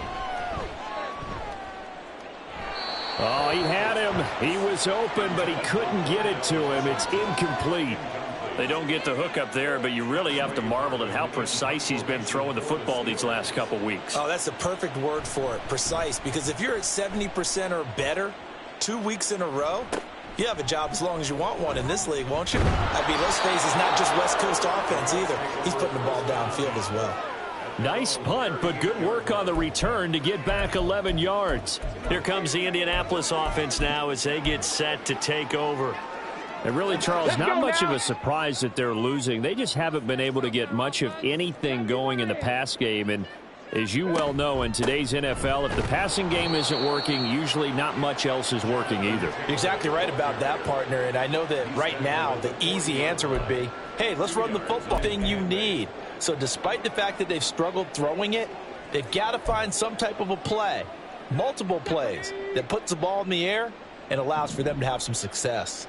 Oh, he had him. He was open, but he couldn't get it to him. It's incomplete. They don't get the hook up there, but you really have to marvel at how precise he's been throwing the football these last couple weeks. Oh, that's the perfect word for it, precise, because if you're at 70% or better 2 weeks in a row, You have a job as long as you want one in this league, won't you? I mean, let's face it, it's not just West Coast offense either. He's putting the ball downfield as well. Nice punt, but good work on the return to get back 11 yards. Here comes the Indianapolis offense now as they get set to take over. And really, Charles, not much of a surprise that they're losing. They just haven't been able to get much of anything going in the pass game. And as you well know, in today's NFL, if the passing game isn't working, usually not much else is working either. You're exactly right about that, partner. And I know that right now the easy answer would be, hey, let's run the football thing you need. So despite the fact that they've struggled throwing it, they've got to find some type of a play, multiple plays, that puts the ball in the air and allows for them to have some success.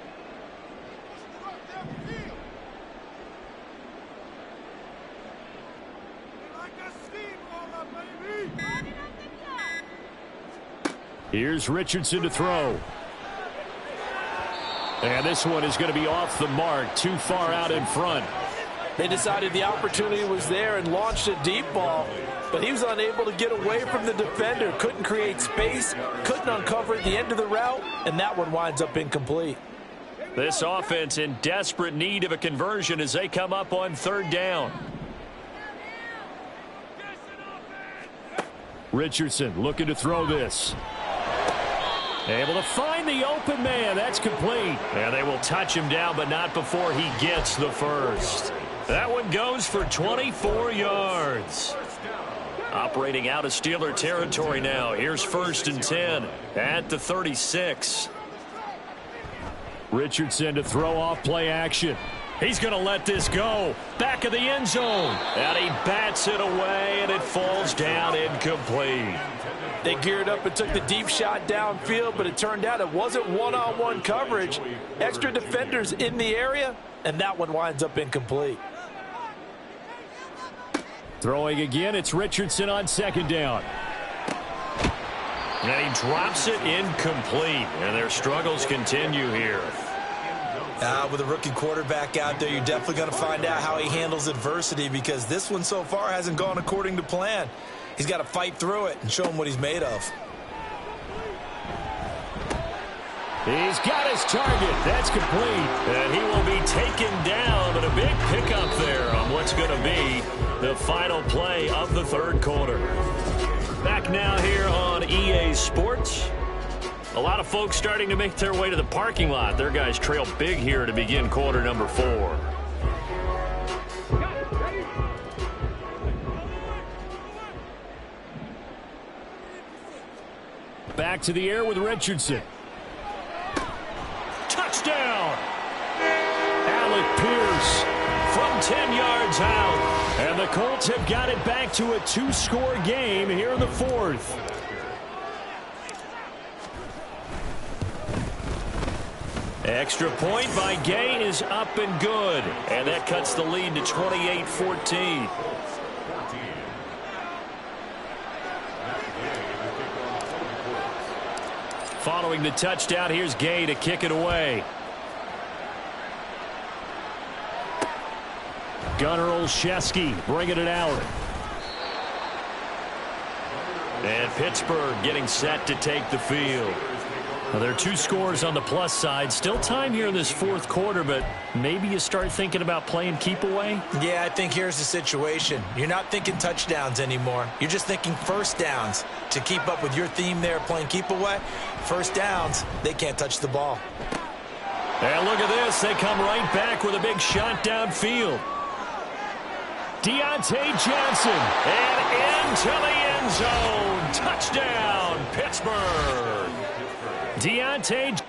Here's Richardson to throw. And this one is going to be off the mark, too far out in front. They decided the opportunity was there and launched a deep ball, but he was unable to get away from the defender, couldn't create space, couldn't uncover at the end of the route, and that one winds up incomplete. This offense in desperate need of a conversion as they come up on third down. Richardson looking to throw this. Able to find the open man. That's complete. And they will touch him down, but not before he gets the first. That one goes for 24 yards. Operating out of Steeler territory now. Here's 1st and 10 at the 36. Richardson to throw off play action. He's going to let this go. Back of the end zone. And he bats it away, and it falls down incomplete. They geared up and took the deep shot downfield, but it turned out it wasn't one-on-one coverage. Extra defenders in the area, and that one winds up incomplete. Throwing again, it's Richardson on 2nd down. And he drops it incomplete, and their struggles continue here. With a rookie quarterback out there, you're definitely going to find out how he handles adversity, because this one so far hasn't gone according to plan. He's got to fight through it and show him what he's made of. He's got his target. That's complete. And he will be taken down, but a big pickup there on what's going to be the final play of the third quarter. Back now here on EA Sports. A lot of folks starting to make their way to the parking lot. Their guys trail big here to begin quarter number 4. Back to the air with Richardson. Touchdown! Alec Pierce from 10 yards out. And the Colts have got it back to a 2-score game here in the 4th. Extra point by Gay is up and good. And that cuts the lead to 28-14. Following the touchdown, here's Gay to kick it away. Gunnar Olszewski bringing it out. And Pittsburgh getting set to take the field. Now, there are 2 scores on the plus side. Still time here in this 4th quarter, but maybe you start thinking about playing keep away? Yeah, I think here's the situation. You're not thinking touchdowns anymore. You're just thinking first downs. To keep up with your theme there, playing keep away, first downs, they can't touch the ball. And look at this. They come right back with a big shot downfield. Deontay Johnson. And into the end zone. Touchdown, Pittsburgh. Deontay.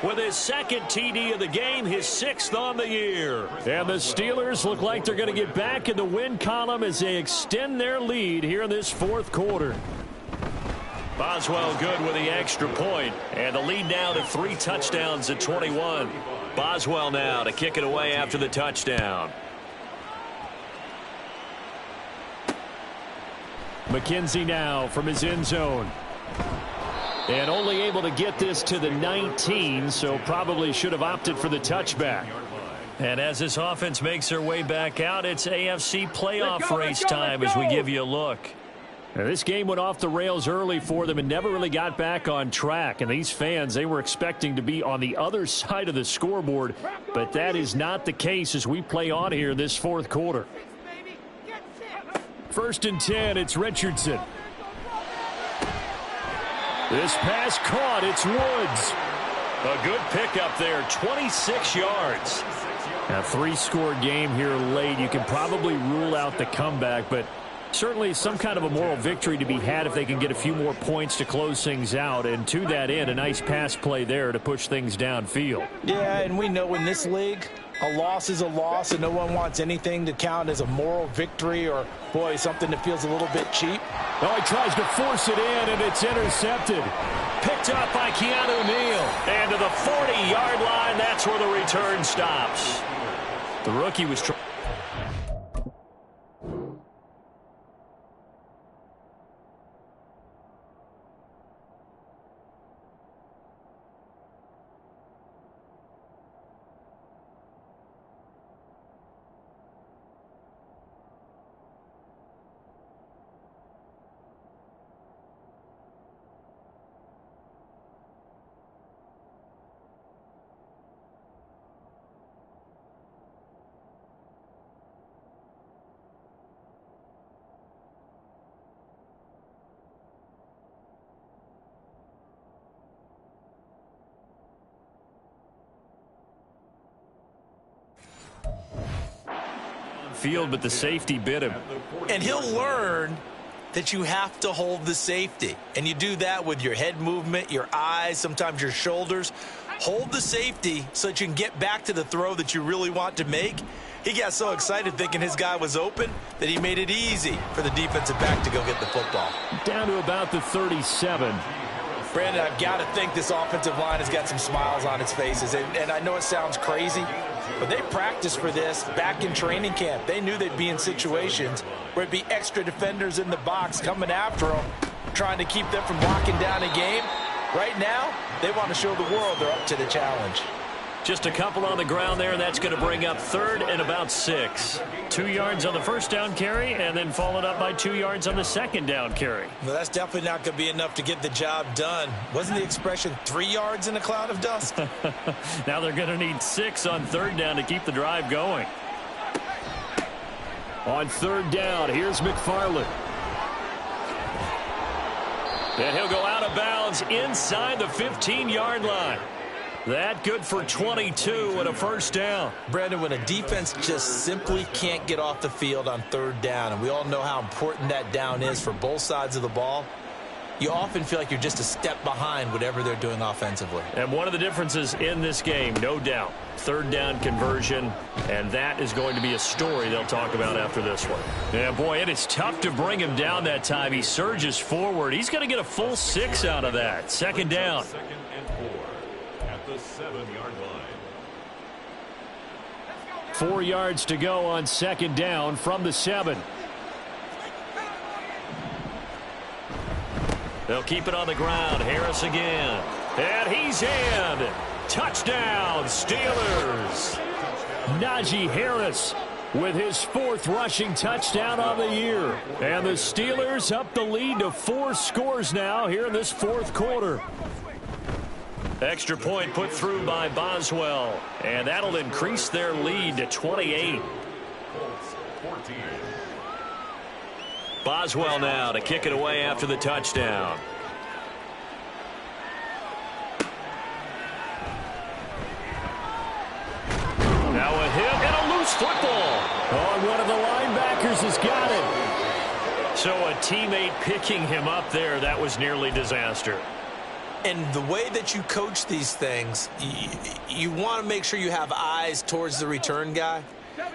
with his second TD of the game, his 6th on the year. And the Steelers look like they're going to get back in the win column as they extend their lead here in this fourth quarter. Boswell good with the extra point, and the lead now to 3 touchdowns at 21. Boswell now to kick it away after the touchdown. McKenzie now from his end zone. And only able to get this to the 19, so probably should have opted for the touchback. And as this offense makes their way back out, it's AFC playoff race time as we give you a look. Now, this game went off the rails early for them and never really got back on track. And these fans, they were expecting to be on the other side of the scoreboard. But that is not the case as we play on here in this fourth quarter. 1st and 10, it's Richardson. This pass caught, it's Woods. A good pickup there, 26 yards. A 3-score game here late. You can probably rule out the comeback, but certainly some kind of a moral victory to be had if they can get a few more points to close things out. And to that end, a nice pass play there to push things downfield. Yeah, and we know in this league, a loss is a loss, and no one wants anything to count as a moral victory or, boy, something that feels a little bit cheap. Oh, he tries to force it in, and it's intercepted. Picked up by Keanu Neal. And to the 40-yard line, that's where the return stops. The rookie was trying. Field, but the safety bit him. And he'll learn that you have to hold the safety. And you do that with your head movement, your eyes, sometimes your shoulders. Hold the safety so that you can get back to the throw that you really want to make. He got so excited thinking his guy was open that he made it easy for the defensive back to go get the football. Down to about the 37. Brandon, I've got to think this offensive line has got some smiles on its faces. And I know it sounds crazy, but they practiced for this back in training camp. They knew they'd be in situations where it'd be extra defenders in the box coming after them, trying to keep them from locking down a game. Right now, they want to show the world they're up to the challenge. Just a couple on the ground there, and that's going to bring up 3rd and about 6. 2 yards on the first down carry, and then followed up by 2 yards on the second down carry. Well, that's definitely not going to be enough to get the job done. Wasn't the expression 3 yards in a cloud of dust? Now they're going to need 6 on 3rd down to keep the drive going. On 3rd down, here's McFarland. And he'll go out of bounds inside the 15-yard line. That good for 22 and a first down. Brandon, when a defense just simply can't get off the field on 3rd down, and we all know how important that down is for both sides of the ball, you often feel like you're just a step behind whatever they're doing offensively. And one of the differences in this game, no doubt, 3rd down conversion, and that is going to be a story they'll talk about after this one. Yeah, boy, it is tough to bring him down that time. He surges forward. He's going to get a full 6 out of that. 2nd down. 2nd and 4 at the 7-yard line. 4 yards to go on 2nd down from the 7. They'll keep it on the ground. Harris again. And he's in. Touchdown, Steelers. Najee Harris with his 4th rushing touchdown on the year. And the Steelers up the lead to 4 scores now here in this 4th quarter. Extra point put through by Boswell. And that'll increase their lead to 28. Colts 14. Boswell now to kick it away after the touchdown. Now a hit and a loose football. Oh, one of the linebackers has got it. So a teammate picking him up there, that was nearly disaster. And the way that you coach these things, you want to make sure you have eyes towards the return guy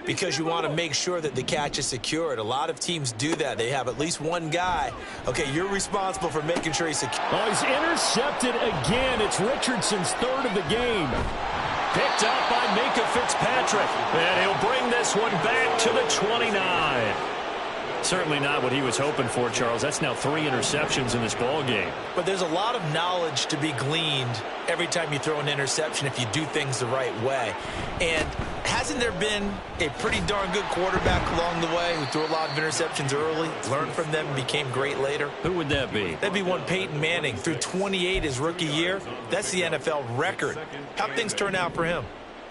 because you want to make sure that the catch is secured. A lot of teams do that. They have at least one guy. Okay, you're responsible for making sure he's secure. Oh, he's intercepted again. It's Richardson's third of the game. Picked up by Minka Fitzpatrick. And he'll bring this one back to the 29. Certainly not what he was hoping for, Charles. That's now 3 interceptions in this ball game. But there's a lot of knowledge to be gleaned every time you throw an interception if you do things the right way. And hasn't there been a pretty darn good quarterback along the way who threw a lot of interceptions early, learned from them, and became great later? Who would that be? That'd be one Peyton Manning. Threw 28 his rookie year. That's the NFL record. How'd things turn out for him?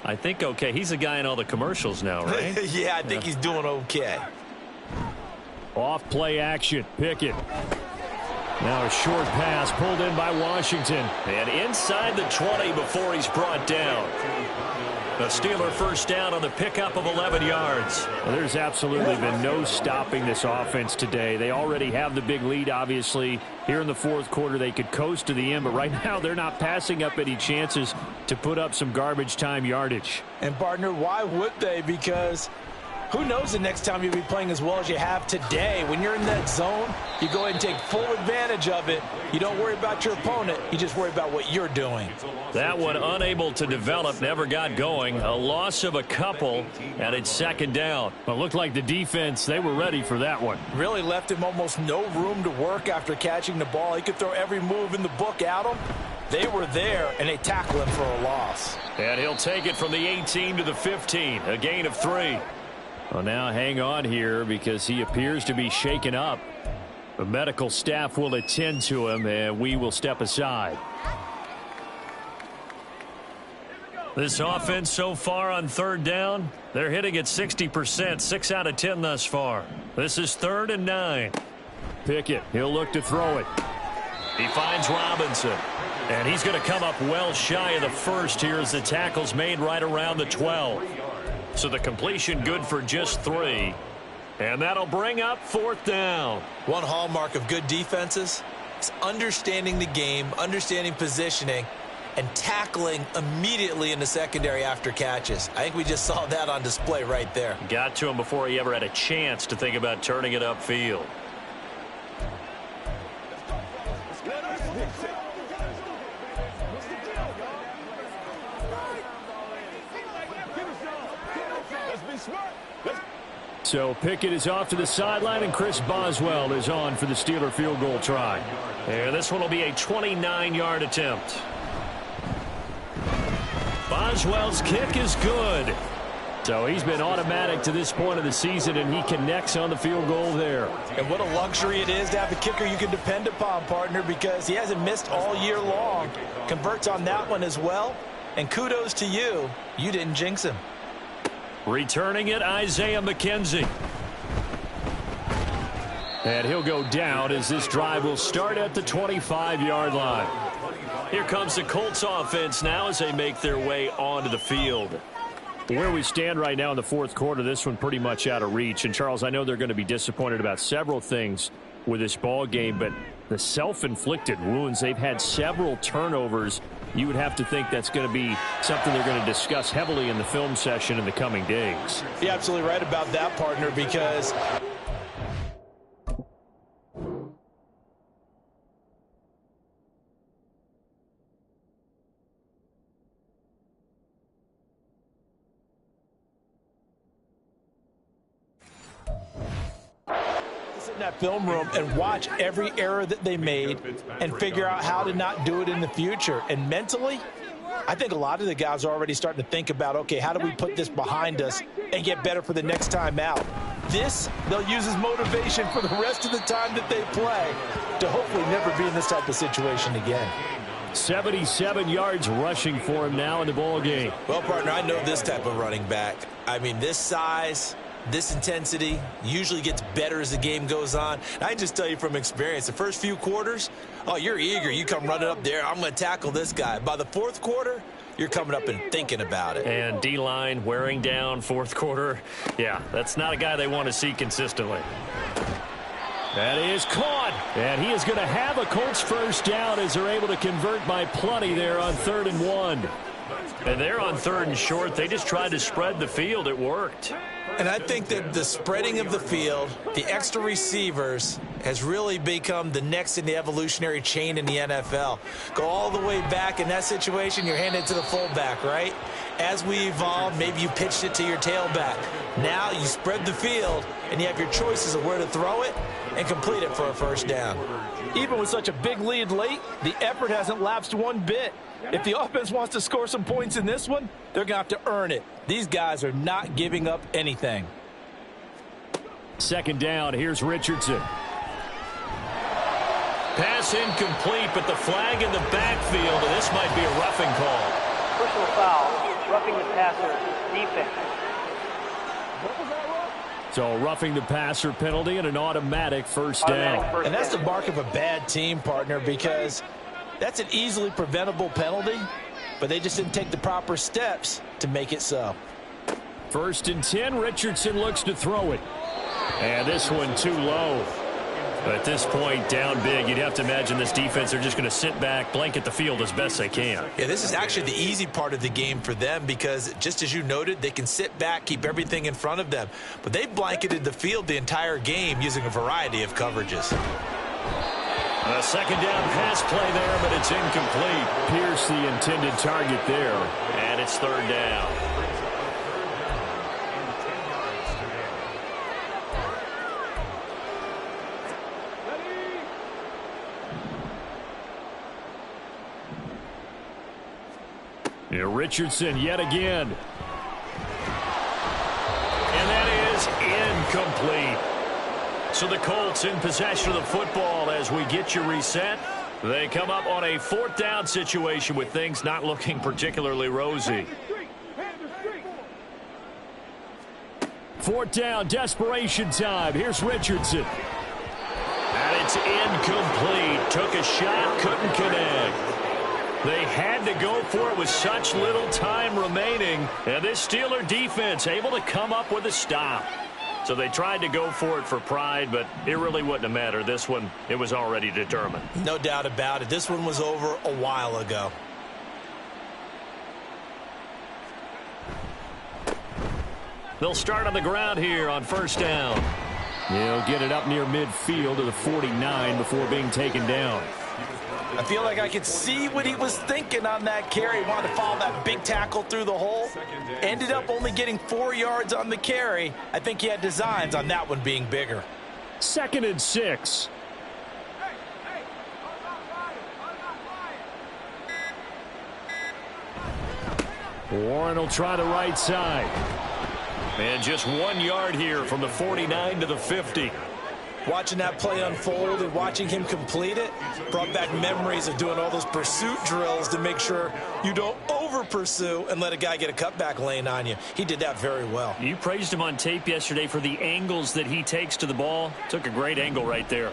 I think okay. He's a guy in all the commercials now, right? Yeah, I think he's doing okay. Off play action. Pickett. Now a short pass pulled in by Washington. And inside the 20 before he's brought down. A Steeler first down on the pickup of 11 yards. Well, there's absolutely been no stopping this offense today. They already have the big lead, obviously. Here in the fourth quarter, they could coast to the end, but right now they're not passing up any chances to put up some garbage time yardage. And, partner, why would they? Because who knows the next time you'll be playing as well as you have today. When you're in that zone, you go ahead and take full advantage of it. You don't worry about your opponent. You just worry about what you're doing. That one unable to develop, never got going. A loss of a couple, and it's second down. Well, it looked like the defense, they were ready for that one. Really left him almost no room to work after catching the ball. He could throw every move in the book at him. They were there, and they tackled him for a loss. And he'll take it from the 18 to the 15, a gain of 3. Well, now hang on here because he appears to be shaken up. The medical staff will attend to him, and we will step aside. This offense so far on third down, they're hitting at 60%, 6 out of 10 thus far. This is 3rd and 9. Pickett, he'll look to throw it. He finds Robinson, and he's going to come up well shy of the first here as the tackle's made right around the 12. So the completion good for just 3. And that'll bring up 4th down. One hallmark of good defenses is understanding the game, understanding positioning, and tackling immediately in the secondary after catches. I think we just saw that on display right there. Got to him before he ever had a chance to think about turning it upfield. So Pickett is off to the sideline, and Chris Boswell is on for the Steeler field goal try. And this one will be a 29-yard attempt. Boswell's kick is good. So he's been automatic to this point of the season, and he connects on the field goal there. And what a luxury it is to have a kicker you can depend upon, partner, because he hasn't missed all year long. Converts on that one as well. And kudos to you. You didn't jinx him. Returning it, Isaiah McKenzie. And he'll go down as this drive will start at the 25-yard line. Here comes the Colts offense now as they make their way onto the field. Where we stand right now in the fourth quarter, this one pretty much out of reach. And, Charles, I know they're going to be disappointed about several things with this ball game, but the self-inflicted wounds, they've had several turnovers. You would have to think that's going to be something they're going to discuss heavily in the film session in the coming days. You're absolutely right about that, partner, because in that film room and watch every error that they made and figure out how to not do it in the future. And mentally, I think a lot of the guys are already starting to think about, okay, how do we put this behind us and get better for the next time out? This, they'll use as motivation for the rest of the time that they play to hopefully never be in this type of situation again. 77 yards rushing for him now in the ball game. Well, partner, I know this type of running back. I mean, this size, this intensity usually gets better as the game goes on. And I just tell you from experience, the first few quarters, oh, you're eager. You come running up there. I'm going to tackle this guy. By the fourth quarter, you're coming up and thinking about it. And D-line wearing down fourth quarter. Yeah, that's not a guy they want to see consistently. That is caught. And he is going to have a Colts first down as they're able to convert by plenty there on 3rd and 1. And they're on 3rd and short. They just tried to spread the field. It worked. And I think that the spreading of the field, the extra receivers, has really become the next in the evolutionary chain in the NFL. Go all the way back in that situation, you're handed to the fullback, right? As we evolve, maybe you pitched it to your tailback. Now you spread the field, and you have your choices of where to throw it and complete it for a first down. Even with such a big lead late, the effort hasn't lapsed one bit. If the offense wants to score some points in this one, they're going to have to earn it. These guys are not giving up anything. 2nd down, here's Richardson. Pass incomplete, but the flag in the backfield, and this might be a roughing call. Personal foul, roughing the passer, defense. So roughing the passer penalty and an automatic first down. And that's the mark of a bad team, partner, because that's an easily preventable penalty, but they just didn't take the proper steps to make it so. 1st and 10, Richardson looks to throw it. And this one too low. At this point, down big, you'd have to imagine this defense are just going to sit back, blanket the field as best they can. Yeah, this is actually the easy part of the game for them because, just as you noted, they can sit back, keep everything in front of them. But they blanketed the field the entire game using a variety of coverages. A 2nd down pass play there, but it's incomplete. Pierce the intended target there. And it's 3rd down. Yeah, Richardson yet again. And that is incomplete. So the Colts in possession of the football as we get you reset. They come up on a 4th down situation with things not looking particularly rosy. 4th down, desperation time. Here's Richardson. And it's incomplete. Took a shot, couldn't connect. They had to go for it with such little time remaining. And this Steeler defense able to come up with a stop. So they tried to go for it for pride, but it really wouldn't have mattered. This one, it was already determined. No doubt about it. This one was over a while ago. They'll start on the ground here on 1st down. He'll get it up near midfield to the 49 before being taken down. I feel like I could see what he was thinking on that carry. He wanted to follow that big tackle through the hole. Ended up only getting 4 yards on the carry. I think he had designs on that one being bigger. 2nd and 6. Warren will try the right side. And just 1 yard here from the 49 to the 50. Watching that play unfold and watching him complete it brought back memories of doing all those pursuit drills to make sure you don't over-pursue and let a guy get a cutback lane on you. He did that very well. You praised him on tape yesterday for the angles that he takes to the ball. Took a great angle right there.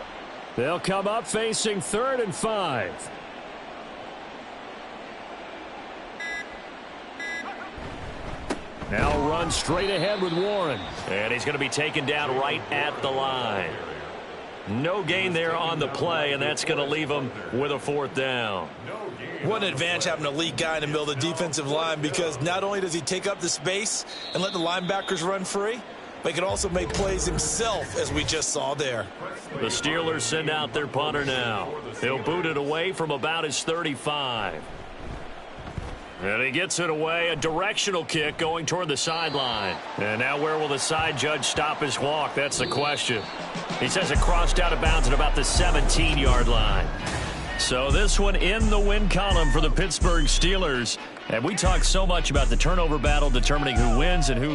They'll come up facing 3rd and 5. Now run straight ahead with Warren. And he's going to be taken down right at the line. No gain there on the play, and that's going to leave him with a 4th down. What an advantage having an elite guy in the middle of the defensive line, because not only does he take up the space and let the linebackers run free, but he can also make plays himself, as we just saw there. The Steelers send out their punter now. He'll boot it away from about his 35. And he gets it away, a directional kick going toward the sideline. And now where will the side judge stop his walk? That's the question. He says it crossed out of bounds at about the 17-yard line. So this one in the win column for the Pittsburgh Steelers. And we talk so much about the turnover battle determining who wins and who